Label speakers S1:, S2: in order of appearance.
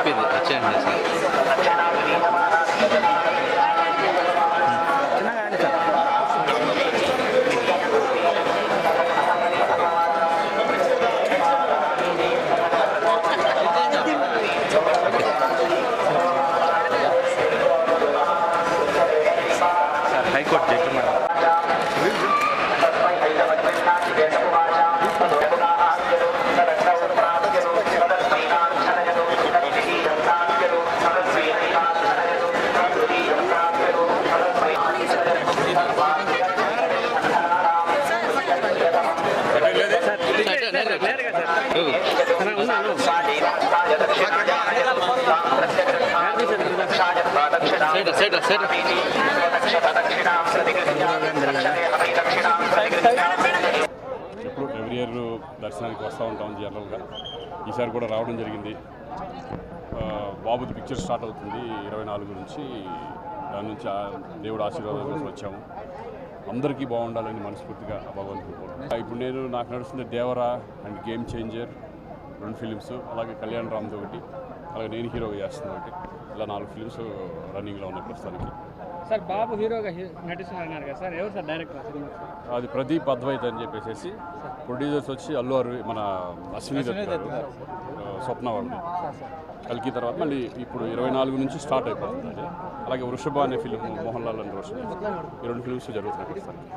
S1: చెప్పింది వచ్చేయండి sir. High court judgement
S2: ఎప్పుడు ఎవ్రీ ఇయర్ దర్శనానికి వస్తూ ఉంటాం జనరల్గా. ఈసారి కూడా రావడం జరిగింది. బాబుది పిక్చర్ స్టార్ట్ అవుతుంది 24 నుంచి. దాని నుంచి దేవుడు ఆశీర్వాదం కోసం వచ్చాము. అందరికీ బాగుండాలని మనస్ఫూర్తిగా భగవంతుడు. ఇప్పుడు నాకు నడుస్తుంది Devara and game changer 2 films, అలాగే కళ్యాణ్ రామ్ది ఒకటి, అలాగే నేను హీరోగా చేస్తున్నా ఒకటి. ఇలా 4 ఫిలిమ్స్ రన్నింగ్లో ఉన్నాయి ప్రస్తుతానికి.
S3: సార్ బాబు హీరోగా నటిస్తున్నారు కదా సార్, ఎవరు సార్ డైరెక్టర్?
S2: అది ప్రదీప్ అద్వైత్ అని చెప్పేసి. ప్రొడ్యూసర్స్ వచ్చి అల్లు అరవింద్, మన అశ్విని దత్, స్వప్న వాళ్ళు. కల్కి తర్వాత మళ్ళీ ఇప్పుడు 24 నుంచి స్టార్ట్ అయిపోతుంది. అలాగే వృషభ అనే ఫిలిం మోహన్ లాల్ అండ్ రోషన్, ఈ 2 ఫిలిమ్స్ జరుగుతున్నాయి.